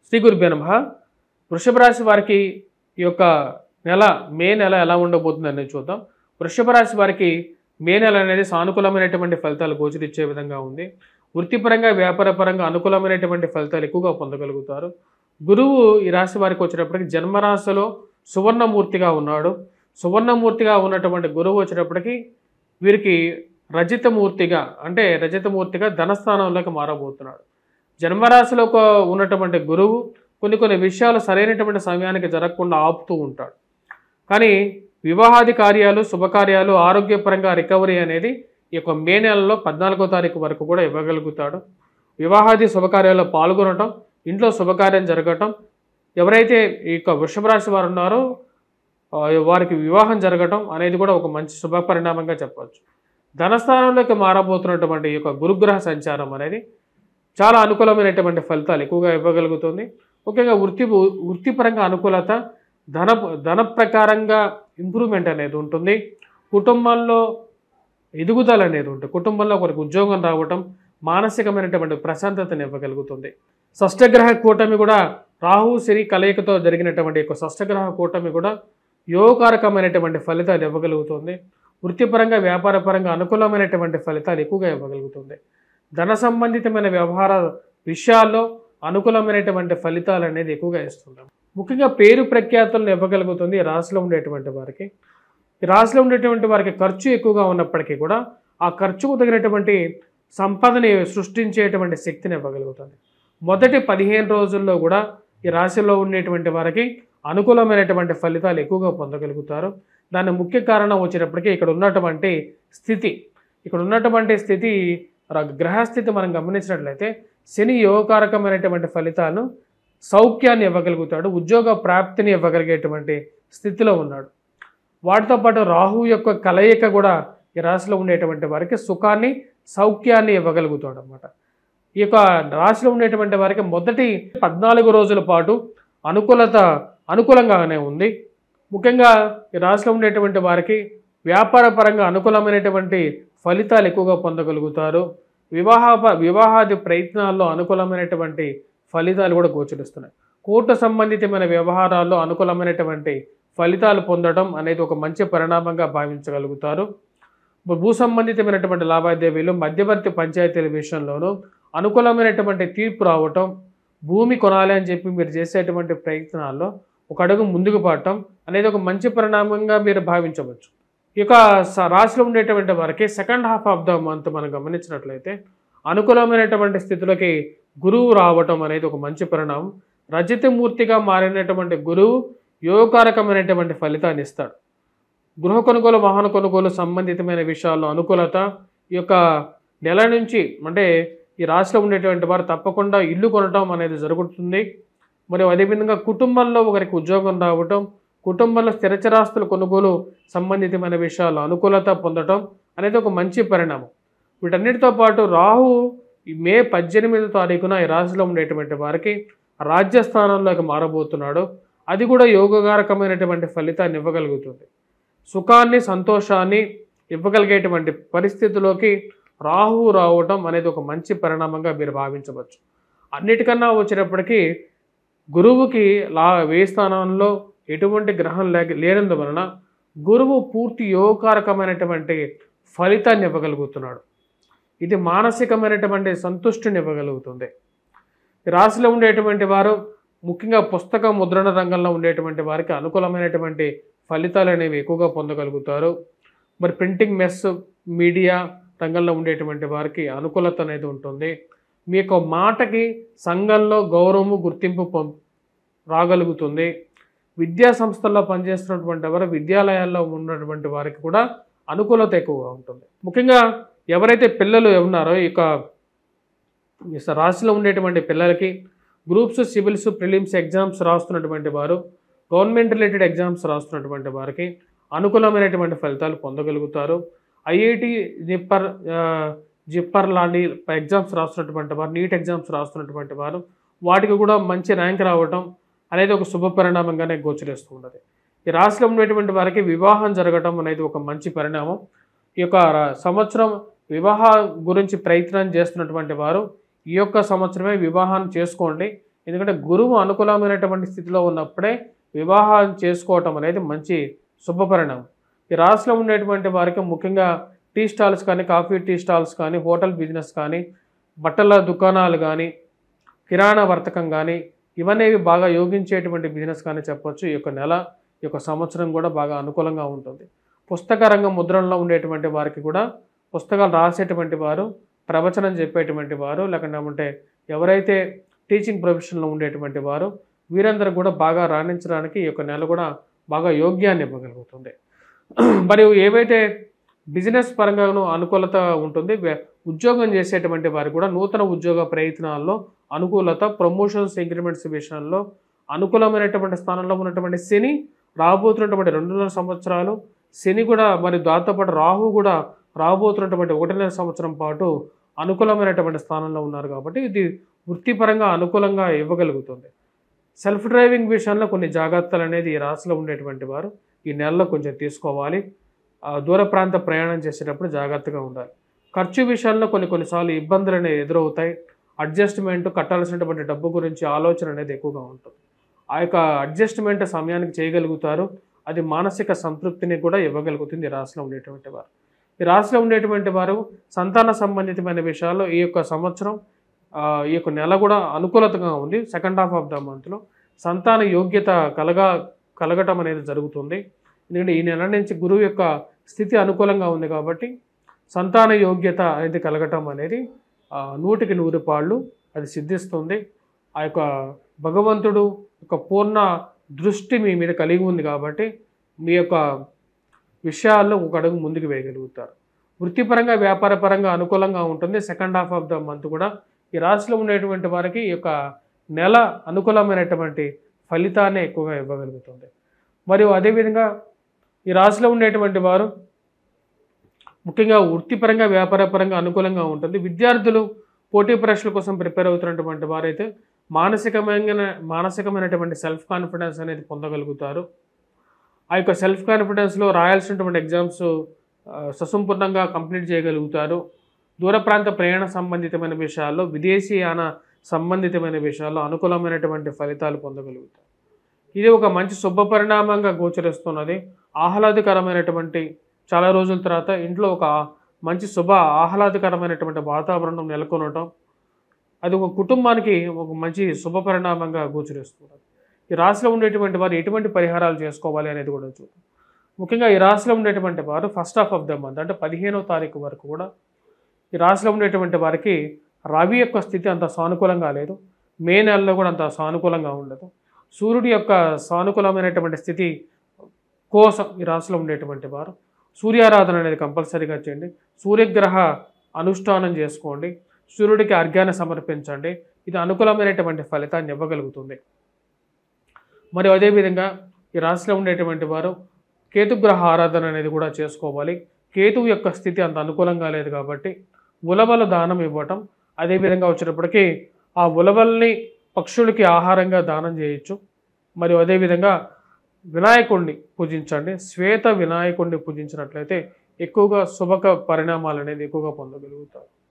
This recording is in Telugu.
శ్రీ గురుభ్యో నమః. వృషభ రాశి వారికి ఈ యొక్క మే నెల ఎలా ఉండబోతుంది అనేది చూద్దాం. వృషభ రాశి వారికి మే నెల అనేది సానుకూలమైనటువంటి ఫలితాలు గోచరించే విధంగా ఉంది. వృత్తిపరంగా వ్యాపారపరంగా అనుకూలమైనటువంటి ఫలితాలు ఎక్కువగా పొందగలుగుతారు. గురువు ఈ రాశి వారికి వచ్చేటప్పటికి జన్మరాశిలో సువర్ణమూర్తిగా ఉన్నాడు. సువర్ణమూర్తిగా ఉన్నటువంటి గురువు వచ్చేటప్పటికి వీరికి రజతమూర్తిగా ధనస్థానంలోకి మారబోతున్నాడు. జన్మరాశిలో ఉన్నటువంటి గురువు కొన్ని విషయాలు సరైనటువంటి సమయానికి జరగకుండా ఆపుతూ ఉంటాడు. కానీ వివాహాది కార్యాలు, శుభకార్యాలు, ఆరోగ్యపరంగా రికవరీ అనేది ఈ యొక్క మే నెలలో 14వ తారీఖు వరకు కూడా ఇవ్వగలుగుతాడు. వివాహాది శుభకార్యాల్లో పాల్గొనటం, ఇంట్లో శుభకార్యం జరగటం, ఎవరైతే ఈ యొక్క వృషభ రాశి వారు ఉన్నారో వారికి వివాహం జరగటం అనేది కూడా ఒక మంచి శుభ పరిణామంగా చెప్పవచ్చు. ధనస్థానంలోకి మారబోతున్నటువంటి ఈ యొక్క గురుగ్రహ సంచారం అనేది చాలా అనుకూలమైనటువంటి ఫలితాలు ఎక్కువగా ఇవ్వగలుగుతుంది. ముఖ్యంగా వృత్తిపరంగా అనుకూలత, ధన ప్రకారంగా ఇంప్రూవ్మెంట్ అనేది ఉంటుంది. కుటుంబంలో ఎదుగుదల అనేది ఉంటుంది. కుటుంబంలో ఒకరికి ఉద్యోగం రావటం, మానసికమైనటువంటి ప్రశాంతతను ఇవ్వగలుగుతుంది. షష్టగ్రహ కూటమి కూడా రాహు శని కలయికతో జరిగినటువంటి యొక్క షష్టగ్రహ కూటమి కూడా యోగకారకమైనటువంటి ఫలితాలు ఇవ్వగలుగుతుంది. వృత్తిపరంగా వ్యాపారపరంగా అనుకూలమైనటువంటి ఫలితాలు ఎక్కువగా ఇవ్వగలుగుతుంది. ధన సంబంధితమైన వ్యవహార విషయాల్లో అనుకూలమైనటువంటి ఫలితాలు అనేది ఎక్కువగా ఇస్తున్నాం. ముఖ్యంగా పేరు ప్రఖ్యాతులను ఇవ్వగలుగుతుంది ఈ రాశిలో ఉండేటువంటి వారికి. ఈ రాశిలో ఉండేటువంటి వారికి ఖర్చు ఎక్కువగా ఉన్నప్పటికీ కూడా ఆ ఖర్చుకు తగినటువంటి సంపదని సృష్టించేటువంటి శక్తిని ఇవ్వగలుగుతుంది. మొదటి 15 రోజుల్లో కూడా ఈ రాశిలో ఉండేటువంటి వారికి అనుకూలమైనటువంటి ఫలితాలు ఎక్కువగా పొందగలుగుతారు. దాని ముఖ్య కారణం వచ్చేటప్పటికీ ఇక్కడ ఉన్నటువంటి స్థితి గ్రహస్థితి మనం గమనించినట్లయితే శని యోగకారకమైనటువంటి ఫలితాలను, సౌఖ్యాన్ని ఇవ్వగలుగుతాడు. ఉద్యోగ ప్రాప్తిని ఇవ్వగలిగేటువంటి స్థితిలో ఉన్నాడు. వాటితో పాటు రాహు యొక్క కలయిక కూడా ఈ రాశిలో ఉండేటువంటి వారికి సుఖాన్ని, సౌఖ్యాన్ని ఇవ్వగలుగుతాడు అన్నమాట. ఈ యొక్క రాశిలో ఉండేటువంటి వారికి మొదటి 14 రోజుల పాటు అనుకూలంగానే ఉంది. ముఖ్యంగా ఈ రాశిలో ఉండేటువంటి వారికి వ్యాపారపరంగా అనుకూలమైనటువంటి ఫలితాలు ఎక్కువగా పొందగలుగుతారు. వివాహాది ప్రయత్నాల్లో అనుకూలమైనటువంటి ఫలితాలు కూడా గోచరిస్తున్నాయి. కోర్టు సంబంధితమైన వ్యవహారాల్లో అనుకూలమైనటువంటి ఫలితాలు పొందడం అనేది ఒక మంచి పరిణామంగా భావించగలుగుతారు. భూ సంబంధితమైనటువంటి లావాదేవీలు, మధ్యవర్తి పంచాయతీల విషయంలోనూ అనుకూలమైనటువంటి తీర్పు రావటం, భూమి కొనాలి అని చెప్పి మీరు చేసేటువంటి ప్రయత్నాల్లో ఒక అడుగు ముందుకు పడటం అనేది ఒక మంచి పరిణామంగా మీరు భావించవచ్చు. ఈ యొక్క రాశిలో ఉండేటువంటి వారికి second half of the month మనం గమనించినట్లయితే అనుకూలమైనటువంటి స్థితిలోకి గురువు రావటం అనేది ఒక మంచి పరిణామం. రజతమూర్తిగా మారినటువంటి గురువు యోగకారకమైనటువంటి ఫలితాన్ని ఇస్తాడు. గృహ కొనుగోలు, వాహన కొనుగోలు సంబంధితమైన విషయాల్లో అనుకూలత ఈ యొక్క నెల నుంచి, అంటే ఈ రాశిలో ఉండేటువంటి వారు తప్పకుండా ఇల్లు కొనటం అనేది జరుగుతుంది. మరియు అదేవిధంగా కుటుంబంలో ఒకరికి ఉద్యోగం రావటం, కుటుంబంలో స్థిరచరాస్తుల కొనుగోలు సంబంధితమైన విషయాల్లో అనుకూలత పొందటం అనేది ఒక మంచి పరిణామం. వీటన్నిటితో పాటు రాహు మే 18వ తారీఖున ఈ రాశిలో ఉండేటువంటి వారికి రాజ్యస్థానంలోకి మారబోతున్నాడు. అది కూడా యోగకారకమైనటువంటి ఫలితాన్ని ఇవ్వగలుగుతుంది. సుఖాన్ని, సంతోషాన్ని ఇవ్వగలిగేటువంటి పరిస్థితిలోకి రాహు రావటం అనేది ఒక మంచి పరిణామంగా మీరు భావించవచ్చు. అన్నిటికన్నా వచ్చేటప్పటికీ గురువుకి వ్యయ స్థానంలో ఎటువంటి గ్రహం లేనందువలన గురువు పూర్తి యోగకారకమైనటువంటి ఫలితాన్ని ఇవ్వగలుగుతున్నాడు. ఇది మానసికమైనటువంటి సంతుష్టిని ఇవ్వగలుగుతుంది. రాశిలో ఉండేటువంటి వారు ముఖ్యంగా పుస్తక ముద్రణ రంగంలో ఉండేటువంటి వారికి అనుకూలమైనటువంటి ఫలితాలు అనేవి ఎక్కువగా పొందగలుగుతారు. మరి ప్రింటింగ్ మెస్, మీడియా రంగంలో ఉండేటువంటి వారికి అనుకూలత అనేది ఉంటుంది. మీ యొక్క మాటకి సంఘంలో గౌరవము, గుర్తింపు రాగలుగుతుంది. విద్యా సంస్థల్లో పనిచేస్తున్నటువంటి వారు, విద్యాలయాల్లో ఉన్నటువంటి వారికి కూడా అనుకూలత ఎక్కువగా ఉంటుంది. ముఖ్యంగా ఎవరైతే పిల్లలు ఉన్నారో ఈ యొక్క రాశిలో ఉండేటువంటి పిల్లలకి గ్రూప్స్, సివిల్స్, ప్రిలిమ్స్ ఎగ్జామ్స్ రాస్తున్నటువంటి వారు, గవర్నమెంట్ రిలేటెడ్ ఎగ్జామ్స్ రాస్తున్నటువంటి వారికి అనుకూలమైనటువంటి ఫలితాలు పొందగలుగుతారు. ఐఐటి, జిప్పర్ లాంటి ఎగ్జామ్స్ రాస్తున్నటువంటి వారు, నీట్ ఎగ్జామ్స్ రాస్తున్నటువంటి వారు, వాటికి కూడా మంచి ర్యాంక్ రావటం అనేది ఒక శుభ పరిణామంగానే గోచరిస్తూ ఉన్నది. ఈ రాశిలో ఉండేటువంటి వారికి వివాహం జరగటం అనేది ఒక మంచి పరిణామం. ఈ యొక్క సంవత్సరం వివాహ గురించి ప్రయత్నం చేస్తున్నటువంటి వారు ఈ యొక్క సంవత్సరమే వివాహాన్ని చేసుకోండి. ఎందుకంటే గురువు అనుకూలమైనటువంటి స్థితిలో ఉన్నప్పుడే వివాహం చేసుకోవటం అనేది మంచి శుభపరిణామం. ఈ రాశిలో ఉండేటువంటి వారికి ముఖ్యంగా టీ స్టాల్స్ కానీ, కాఫీ టీ స్టాల్స్ కానీ, హోటల్ బిజినెస్ కానీ, బట్టల దుకాణాలు కానీ, కిరాణా వర్తకం కానీ, ఇవన్నీ బాగా యోగించేటువంటి బిజినెస్ కానీ చెప్పొచ్చు. ఈ యొక్క నెల, ఈ యొక్క సంవత్సరం కూడా బాగా అనుకూలంగా ఉంటుంది. పుస్తక రంగం ముద్రణలో ఉండేటువంటి వారికి కూడా, పుస్తకాలు రాసేటువంటి వారు, ప్రవచనం చెప్పేటువంటి వారు, లేకుంటే ఎవరైతే టీచింగ్ ప్రొఫెషన్లో ఉండేటువంటి వారు, వీరందరూ కూడా బాగా రాణించడానికి ఈ యొక్క నెల కూడా బాగా యోగ్యాన్ని ఇవ్వగలుగుతుంది. మరియు ఏవైతే బిజినెస్ పరంగాను అనుకూలత ఉంటుంది, ఉద్యోగం చేసేటువంటి వారు కూడా నూతన ఉద్యోగ ప్రయత్నాల్లో అనుకూలత, ప్రమోషన్స్, ఇంక్రిమెంట్స్ విషయంలో అనుకూలమైనటువంటి స్థానంలో ఉన్నటువంటి శని రాబోతున్నటువంటి 2.5 సంవత్సరాలు, శని కూడా మరి దాంతోపాటు రాహు కూడా రాబోతున్నటువంటి 1.5 సంవత్సరం పాటు అనుకూలమైనటువంటి స్థానంలో ఉన్నారు. కాబట్టి ఇది వృత్తిపరంగా అనుకూలంగా ఇవ్వగలుగుతుంది. సెల్ఫ్ డ్రైవింగ్ విషయంలో కొన్ని జాగ్రత్తలు అనేది ఈ రాశిలో ఉండేటువంటి వారు ఈ నెలలో కొంచెం తీసుకోవాలి. దూర ప్రాంత ప్రయాణం చేసేటప్పుడు జాగ్రత్తగా ఉండాలి. ఖర్చు విషయాల్లో కొన్నిసార్లు ఇబ్బందులు అనేవి ఎదురవుతాయి. అడ్జస్ట్మెంట్, కట్టాల్సినటువంటి డబ్బు గురించి ఆలోచన అనేది ఎక్కువగా ఉంటుంది. ఆ యొక్క అడ్జస్ట్మెంట్ సమయానికి చేయగలుగుతారు. అది మానసిక సంతృప్తిని కూడా ఇవ్వగలుగుతుంది ఈ రాశిలో ఉండేటువంటి వారు. ఈ రాశిలో ఉండేటువంటి వారు సంతాన సంబంధితమైన విషయాల్లో ఈ యొక్క సంవత్సరం, ఈ యొక్క నెల కూడా అనుకూలతగా ఉంది. సెకండ్ హాఫ్ ఆఫ్ ద మంత్లో సంతాన యోగ్యత కలగటం అనేది జరుగుతుంది. ఎందుకంటే ఈ నెల నుంచి గురువు యొక్క స్థితి అనుకూలంగా ఉంది కాబట్టి సంతాన యోగ్యత అనేది కలగటం అనేది 100కి 100 పాళ్ళు అది సిద్ధిస్తుంది. ఆ యొక్క భగవంతుడు యొక్క పూర్ణ దృష్టి మీ మీద కలిగి ఉంది కాబట్టి మీ యొక్క విషయాల్లో ఒక అడుగు ముందుకు వేయగలుగుతారు. వృత్తిపరంగా, వ్యాపారపరంగా అనుకూలంగా ఉంటుంది. Second half of the month కూడా ఈ రాశిలో ఉండేటువంటి వారికి ఈ యొక్క నెల అనుకూలమైనటువంటి ఫలితాన్ని ఎక్కువగా ఇవ్వగలుగుతుంది. మరియు అదేవిధంగా ఈ రాశిలో ఉండేటువంటి వారు ముఖ్యంగా వృత్తిపరంగా, వ్యాపారపరంగా అనుకూలంగా ఉంటుంది. విద్యార్థులు పోటీ పరీక్షల కోసం ప్రిపేర్ అవుతున్నటువంటి వారైతే మానసికమైనటువంటి సెల్ఫ్ కాన్ఫిడెన్స్ అనేది పొందగలుగుతారు. ఆ యొక్క సెల్ఫ్ కాన్ఫిడెన్స్లో రాయాల్సినటువంటి ఎగ్జామ్స్ ససంపూర్ణంగా కంప్లీట్ చేయగలుగుతారు. దూర ప్రాంత ప్రయాణ సంబంధితమైన విషయాల్లో, విదేశీయాన సంబంధితమైన విషయాల్లో అనుకూలమైనటువంటి ఫలితాలు పొందగలుగుతారు. ఇది ఒక మంచి శుభ పరిణామంగా గోచరిస్తున్నది. ఆహ్లాదకరమైనటువంటి చాలా రోజుల తర్వాత ఇంట్లో ఒక మంచి ఆహ్లాదకరమైనటువంటి వాతావరణం నెలకొనటం, అది ఒక కుటుంబానికి ఒక మంచి శుభ పరిణామంగా గోచరిస్తున్నది. ఈ రాశిలో ఉండేటువంటి వారు ఎటువంటి పరిహారాలు చేసుకోవాలి అనేది కూడా చూద్దాం. ముఖ్యంగా ఈ రాశిలో ఉండేటువంటి వారు first half of the month అంటే 15వ తారీఖు వరకు కూడా ఈ రాశిలో ఉండేటువంటి వారికి రవి యొక్క స్థితి అంత సానుకూలంగా లేదు. మే నెలలో కూడా అంత సానుకూలంగా ఉండదు. సూర్యుడి యొక్క సానుకూలమైనటువంటి స్థితి కోసం ఈ రాశిలో ఉండేటువంటి వారు సూర్యారాధన అనేది కంపల్సరీగా చేయండి. సూర్యగ్రహ అనుష్ఠానం చేసుకోండి. సూర్యుడికి అర్ఘ్యాన్ని సమర్పించండి. ఇది అనుకూలమైనటువంటి ఫలితాన్ని ఇవ్వగలుగుతుంది. మరియు అదేవిధంగా ఈ రాశిలో ఉండేటువంటి వారు కేతుగ్రహ ఆరాధన అనేది కూడా చేసుకోవాలి. కేతువు యొక్క స్థితి అంత అనుకూలంగా లేదు కాబట్టి ఉలవల దానం ఇవ్వటం, అదేవిధంగా వచ్చేటప్పటికి ఆ ఉలవల్ని పక్షులకి ఆహారంగా దానం చేయొచ్చు. మరియు అదేవిధంగా వినాయకుడిని పూజించండి. శ్వేత వినాయకుడిని పూజించినట్లయితే ఎక్కువగా శుభక పరిణామాలు అనేది ఎక్కువగా పొందగలుగుతారు.